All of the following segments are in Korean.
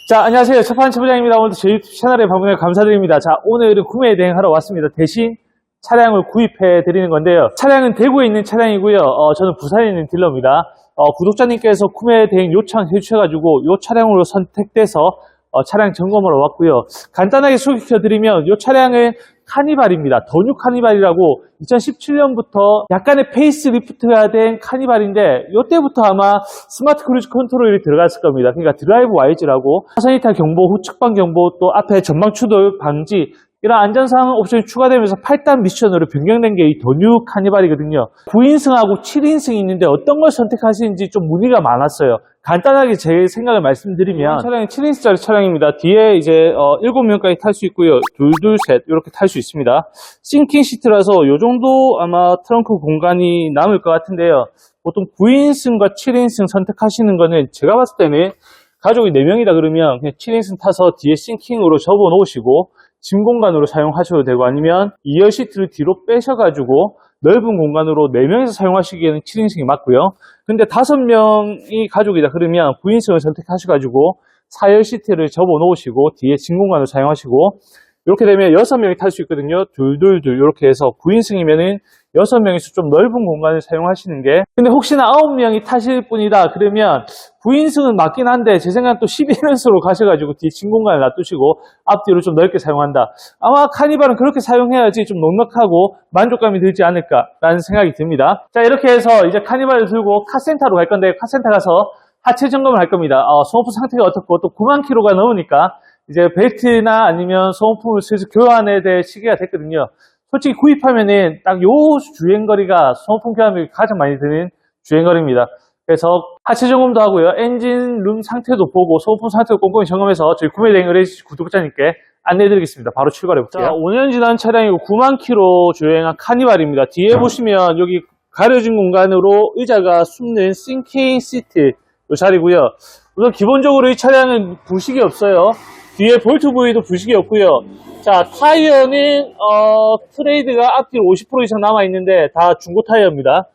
자, 안녕하세요. 첫판치부장입니다. 오늘도 저희 유튜브 채널에 방문해 감사드립니다. 자, 오늘은 구매 대행하러 왔습니다. 대신 차량을 구입해 드리는 건데요. 차량은 대구에 있는 차량이고요. 저는 부산에 있는 딜러입니다. 구독자님께서 구매 대행 요청해 주셔가지고 이 차량으로 선택돼서 차량 점검하러 왔고요. 간단하게 소개시켜드리면 이 차량은 카니발입니다. 더 뉴 카니발이라고 2017년부터 약간의 페이스리프트가 된 카니발인데 이때부터 아마 스마트 크루즈 컨트롤이 들어갔을 겁니다. 그러니까 드라이브 와이즈라고 차선 이탈 경보, 후측방 경보, 또 앞에 전방 추돌 방지 이런 안전상 옵션이 추가되면서 8단 미션으로 변경된 게 이 더 뉴 카니발이거든요. 9인승하고 7인승이 있는데 어떤 걸 선택하시는지 좀 문의가 많았어요. 간단하게 제 생각을 말씀드리면 이 차량이 7인승짜리 차량입니다. 뒤에 이제 7명까지 탈 수 있고요. 둘셋 이렇게 탈 수 있습니다. 싱킹 시트라서 이 정도 아마 트렁크 공간이 남을 것 같은데요. 보통 9인승과 7인승 선택하시는 거는 제가 봤을 때는 가족이 4명이다 그러면 그냥 7인승 타서 뒤에 싱킹으로 접어 놓으시고 짐 공간으로 사용하셔도 되고 아니면 2열 시트를 뒤로 빼셔가지고 넓은 공간으로 4명이서 사용하시기에는 7인승이 맞고요. 근데 5명이 가족이다 그러면 9인승을 선택하셔가지고 4열 시트를 접어 놓으시고 뒤에 짐 공간을 사용하시고 이렇게 되면 6명이 탈 수 있거든요. 둘둘둘 이렇게 해서 9인승이면은 6명이서 좀 넓은 공간을 사용하시는 게 근데 혹시나 9명이 타실 분이다 그러면 9인승은 맞긴 한데 제 생각엔 또 11인승으로 가셔가지고 뒤에 짐 공간을 놔두시고 앞뒤로 좀 넓게 사용한다. 아마 카니발은 그렇게 사용해야지 좀 넉넉하고 만족감이 들지 않을까라는 생각이 듭니다. 자, 이렇게 해서 이제 카니발을 들고 카센터로 갈 건데 카센터 가서 하체 점검을 할 겁니다. 소모품 상태가 어떻고 또 9만 킬로가 넘으니까 이제 벨트나 아니면 소모품을 슬슬 교환해야 될 시기가 됐거든요. 솔직히 구입하면은 딱 요 주행거리가 소모품 교환이 가장 많이 드는 주행거리입니다. 그래서 하체 점검도 하고요. 엔진룸 상태도 보고 소모품 상태도 꼼꼼히 점검해서 저희 구매 대행을 해주신 구독자님께 안내해드리겠습니다. 바로 출발해볼게요. 자, 5년 지난 차량이고 9만 킬로 주행한 카니발입니다. 뒤에 보시면 여기 가려진 공간으로 의자가 숨는 싱킹 시트 이 자리고요. 우선 기본적으로 이 차량은 부식이 없어요. 뒤에 볼트 부위도 부식이 없고요. 자, 타이어는 트레이드가 앞뒤로 50% 이상 남아있는데 다 중고 타이어입니다.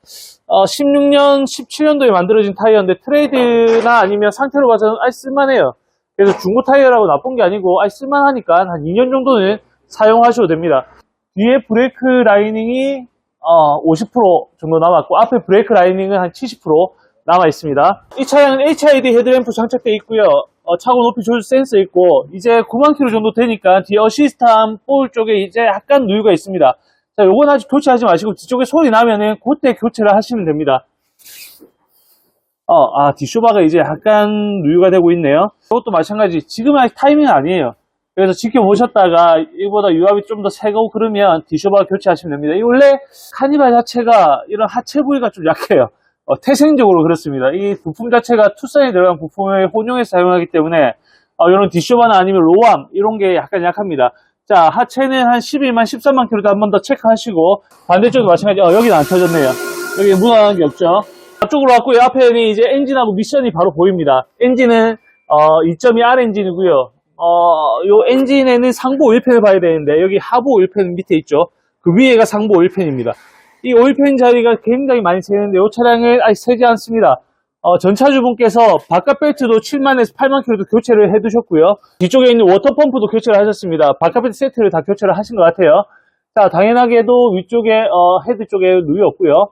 16년, 17년도에 만들어진 타이어인데 트레이드나 아니면 상태로 봐서는 쓸만해요. 그래서 중고 타이어라고 나쁜 게 아니고 쓸만하니까 한 2년 정도는 사용하셔도 됩니다. 뒤에 브레이크 라이닝이 50% 정도 남았고 앞에 브레이크 라이닝은 한 70% 남아 있습니다. 이 차량은 HID 헤드램프 장착되어 있고요. 차고 높이 조절 센서 있고 이제 9만 킬로 정도 되니까 뒤에 어시스트함 볼 쪽에 이제 약간 누유가 있습니다. 자, 요건 아직 교체하지 마시고 뒤쪽에 소리 나면은 그때 교체를 하시면 됩니다. 뒷쇼바가 이제 약간 누유가 되고 있네요. 이것도 마찬가지. 지금은 아직 타이밍은 아니에요. 그래서 지켜보셨다가 이보다 유압이 좀 더 세고 그러면 뒷쇼바 교체하시면 됩니다. 이 원래 카니발 자체가 이런 하체 부위가 좀 약해요. 태생적으로 그렇습니다. 이 부품 자체가 투싼에 들어간 부품을 혼용해서 사용하기 때문에 이런 뒷쇼바나 아니면 로암 이런 게 약간 약합니다. 자, 하체는 한 11만, 13만 킬로도 한 번 더 체크하시고 반대쪽도 마찬가지. 여기는 안 터졌네요. 여기 무난한 게 없죠. 앞쪽으로 왔고요. 앞에는 이제 엔진하고 미션이 바로 보입니다. 엔진은 2.2R 엔진이고요. 요 엔진에는 상부 오일팬을 봐야 되는데 여기 하부 오일팬 밑에 있죠. 그 위에가 상부 오일팬입니다. 이 오일팬 자리가 굉장히 많이 새는데 이 차량은 아직 새지 않습니다. 전차주분께서 바깥 벨트도 7만에서 8만 킬로도 교체를 해두셨고요. 뒤쪽에 있는 워터펌프도 교체를 하셨습니다. 바깥 벨트 세트를 다 교체를 하신 것 같아요. 자, 당연하게도 위쪽에 헤드 쪽에 누유 없고요.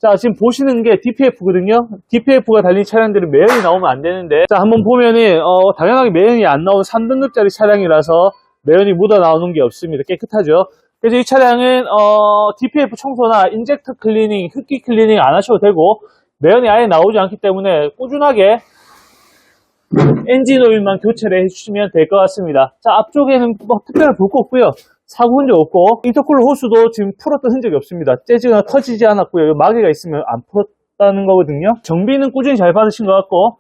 자, 지금 보시는 게 DPF거든요. DPF가 달린 차량들은 매연이 나오면 안 되는데 자, 한번 보면은 당연하게 매연이 안 나온 3등급짜리 차량이라서 매연이 묻어 나오는 게 없습니다. 깨끗하죠. 그래서 이 차량은 DPF 청소나 인젝터 클리닝, 흡기 클리닝 안 하셔도 되고 매연이 아예 나오지 않기 때문에 꾸준하게 엔진 오일만 교체를 해주시면 될 것 같습니다. 자, 앞쪽에는 뭐 특별히 볼 거 없고요. 사고 흔적 없고 인터쿨러 호스도 지금 풀었던 흔적이 없습니다. 재지거나 터지지 않았고요. 마개가 있으면 안 풀었다는 거거든요. 정비는 꾸준히 잘 받으신 것 같고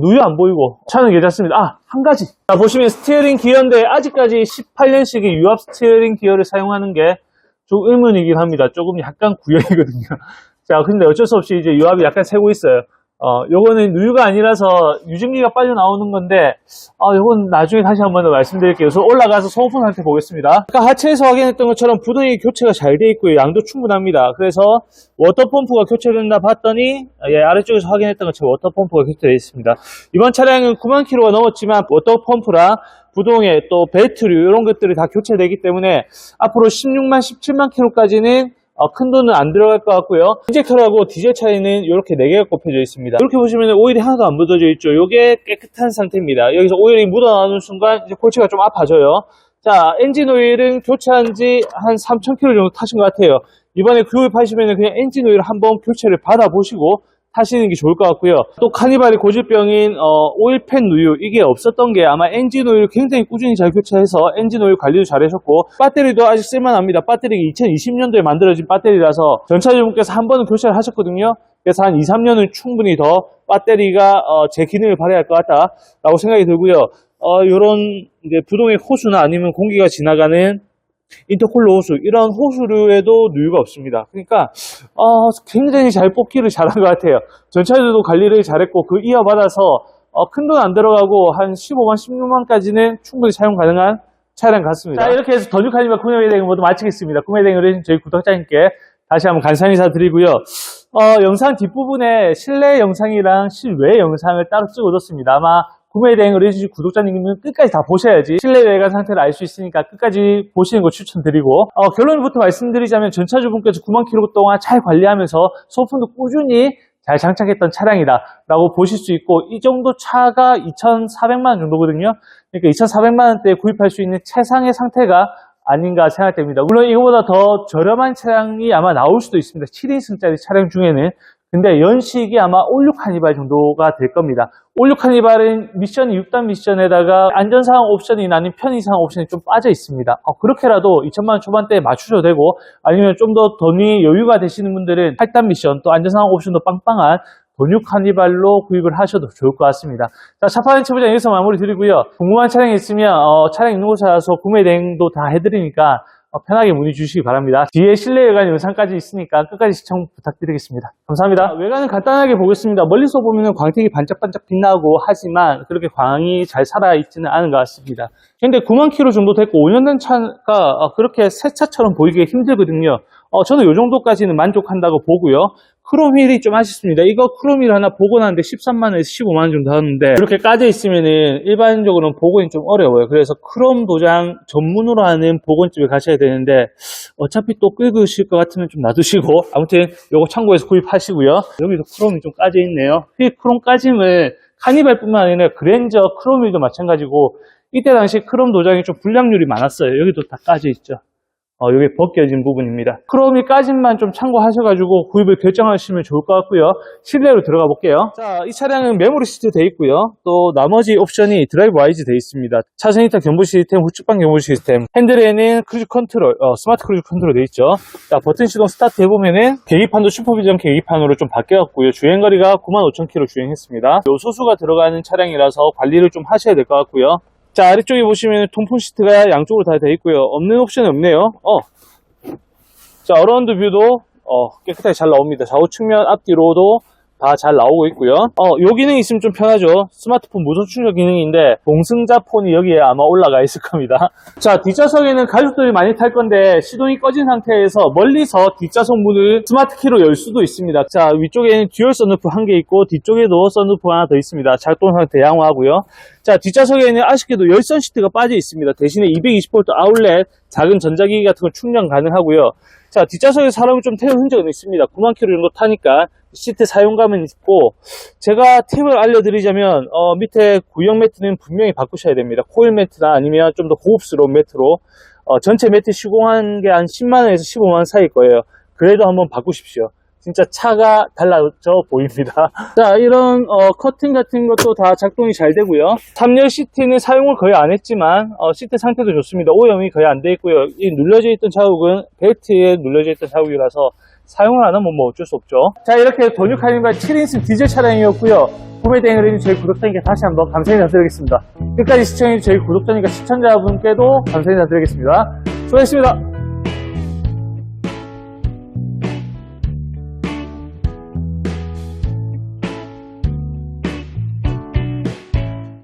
누유 안 보이고 차는 괜찮습니다. 한 가지. 자, 보시면 스티어링 기어인데 아직까지 18년식의 유압 스티어링 기어를 사용하는 게 좀 의문이긴 합니다. 조금 약간 구형이거든요. 자, 근데 어쩔 수 없이 이제 유압이 약간 새고 있어요. 요거는 누유가 아니라서 유증기가 빠져나오는 건데, 요건 나중에 다시 한번 더 말씀드릴게요. 그래서 올라가서 소모품 상태 보겠습니다. 아까 하체에서 확인했던 것처럼 부동이 교체가 잘 돼 있고요. 양도 충분합니다. 그래서 워터펌프가 교체된다 봤더니, 아래쪽에서 확인했던 것처럼 워터펌프가 교체되어 있습니다. 이번 차량은 9만 km가 넘었지만, 워터펌프랑 부동에 또 배트류, 이런 것들이 다 교체되기 때문에, 앞으로 16만, 17만 km까지는 큰 돈은 안 들어갈 것 같고요. 인젝터하고 디젤 차에는 이렇게 4개가 꼽혀져 있습니다. 이렇게 보시면 오일이 하나도 안 묻어져 있죠. 이게 깨끗한 상태입니다. 여기서 오일이 묻어나오는 순간 이제 골치가 좀 아파져요. 자, 엔진 오일은 교체한 지 한 3,000km 정도 타신 것 같아요. 이번에 구입하시면 그냥 엔진 오일 한번 교체를 받아보시고 타시는 게 좋을 것 같고요. 또 카니발의 고질병인 오일팬 누유, 이게 없었던 게 아마 엔진 오일 굉장히 꾸준히 잘 교체해서 엔진 오일 관리도 잘 하셨고, 배터리도 아직 쓸만합니다. 배터리가 2020년도에 만들어진 배터리라서 전차주분께서 한 번은 교체를 하셨거든요. 그래서 한 2, 3년은 충분히 더 배터리가 제 기능을 발휘할 것 같다라고 생각이 들고요. 요런 이제 부동의 호수나 아니면 공기가 지나가는 인터쿨러 호수, 이런 호수류에도 누유가 없습니다. 그러니까 굉장히 잘 뽑기를 잘한 것 같아요. 전차주도 관리를 잘했고, 그 이어받아서 큰 돈 안 들어가고 한 15만, 16만까지는 충분히 사용 가능한 차량 같습니다. 자, 이렇게 해서 더뉴 카니발 구매 대행 모두 마치겠습니다. 구매 대행을 해주신 저희 구독자님께 다시 한번 감사 인사드리고요. 영상 뒷부분에 실내 영상이랑 실외 영상을 따로 찍어뒀습니다. 아마 구매 대행을 해주신 구독자님은 끝까지 다 보셔야지 실내 외관 상태를 알 수 있으니까 끝까지 보시는 거 추천드리고, 결론부터 말씀드리자면 전차주분께서 9만 km 동안 잘 관리하면서 소품도 꾸준히 잘 장착했던 차량이다 라고 보실 수 있고, 이 정도 차가 2,400만 원 정도거든요. 그러니까 2,400만 원대에 구입할 수 있는 최상의 상태가 아닌가 생각됩니다. 물론 이거보다 더 저렴한 차량이 아마 나올 수도 있습니다. 7인승짜리 차량 중에는. 근데 연식이 아마 올류 카니발 정도가 될 겁니다. 올류 카니발은 미션이 6단 미션에다가 안전사항 옵션이 아닌 편의사항 옵션이 좀 빠져 있습니다. 그렇게라도 2천만 원 초반대에 맞추셔도 되고, 아니면 좀 더 돈이 여유가 되시는 분들은 8단 미션, 또 안전사항 옵션도 빵빵한 도뉴 카니발로 구입을 하셔도 좋을 것 같습니다. 자, 차파는 처부장 여기서 마무리 드리고요. 궁금한 차량이 있으면 차량 있는 곳에 와서 구매 대행도 다 해드리니까 편하게 문의 주시기 바랍니다. 뒤에 실내 외관 영상까지 있으니까 끝까지 시청 부탁드리겠습니다. 감사합니다. 외관은 간단하게 보겠습니다. 멀리서 보면 광택이 반짝반짝 빛나고 하지만 그렇게 광이 잘 살아있지는 않은 것 같습니다. 근데 9만 km 정도 됐고 5년 된 차가 그렇게 새 차처럼 보이기가 힘들거든요. 저는 이 정도까지는 만족한다고 보고요. 크롬 휠이 좀 아쉽습니다. 이거 크롬 휠 하나 복원하는데 13만원에서 15만원 정도 하는데, 이렇게 까져 있으면은 일반적으로는 복원이 좀 어려워요. 그래서 크롬 도장 전문으로 하는 복원집에 가셔야 되는데, 어차피 또 긁으실 것 같으면 좀 놔두시고, 아무튼 요거 참고해서 구입하시고요. 여기도 크롬이 좀 까져 있네요. 휠 크롬 까짐을 카니발뿐만 아니라 그랜저 크롬 휠도 마찬가지고, 이때 당시 크롬 도장이 좀 불량률이 많았어요. 여기도 다 까져 있죠. 이게 벗겨진 부분입니다. 크롬이 까짐만 좀 참고하셔가지고 구입을 결정하시면 좋을 것 같고요. 실내로 들어가 볼게요. 자, 이 차량은 메모리 시트 되어 있고요. 또 나머지 옵션이 드라이브 와이즈 되어 있습니다. 차선 이탈 경보 시스템, 후측방 경보 시스템, 핸들에는 크루즈 컨트롤, 스마트 크루즈 컨트롤 되어 있죠. 자, 버튼 시동 스타트 해보면은 계기판도 슈퍼비전 계기판으로 좀 바뀌었고요. 주행거리가 95,000km 주행했습니다. 요 소수가 들어가는 차량이라서 관리를 좀 하셔야 될 것 같고요. 자, 아래쪽에 보시면 통풍 시트가 양쪽으로 다 되어 있고요. 없는 옵션이 없네요. 자, 어라운드 뷰도 깨끗하게 잘 나옵니다. 좌우 측면 앞뒤로도 다 잘 나오고 있고요. 요 기능이 있으면 좀 편하죠. 스마트폰 무선 충전 기능인데 동승자 폰이 여기에 아마 올라가 있을 겁니다. 자, 뒷좌석에는 가족들이 많이 탈 건데 시동이 꺼진 상태에서 멀리서 뒷좌석 문을 스마트 키로 열 수도 있습니다. 자, 위쪽에는 듀얼 선루프 한 개 있고 뒤쪽에도 선루프 하나 더 있습니다. 작동 상태 양호하고요. 자, 뒷좌석에는 아쉽게도 열선 시트가 빠져 있습니다. 대신에 220V 아울렛 작은 전자기기 같은 거 충전 가능하고요. 자, 뒷좌석에 사람을 좀 태운 흔적은 있습니다. 9만 km 정도 타니까 시트 사용감은 있고, 제가 팁을 알려드리자면 밑에 구형 매트는 분명히 바꾸셔야 됩니다. 코일 매트나 아니면 좀 더 고급스러운 매트로 전체 매트 시공한 게 한 10만원에서 15만원 사이일 거예요. 그래도 한번 바꾸십시오. 진짜 차가 달라져 보입니다. 자, 이런 커튼 같은 것도 다 작동이 잘 되고요. 3열 시트는 사용을 거의 안 했지만 시트 상태도 좋습니다. 오염이 거의 안 돼 있고요. 이 눌려져 있던 자국은 벨트에 눌려져 있던 자국이라서 사용을 안 하면 뭐 어쩔 수 없죠. 자, 이렇게 도뉴 카니발 7인승 디젤 차량이었고요. 구매 대행을 해주신 저희 구독자님께 다시 한번 감사 인사드리겠습니다. 끝까지 시청해주신 저희 구독자님과 시청자분께도 감사 인사드리겠습니다. 수고하셨습니다.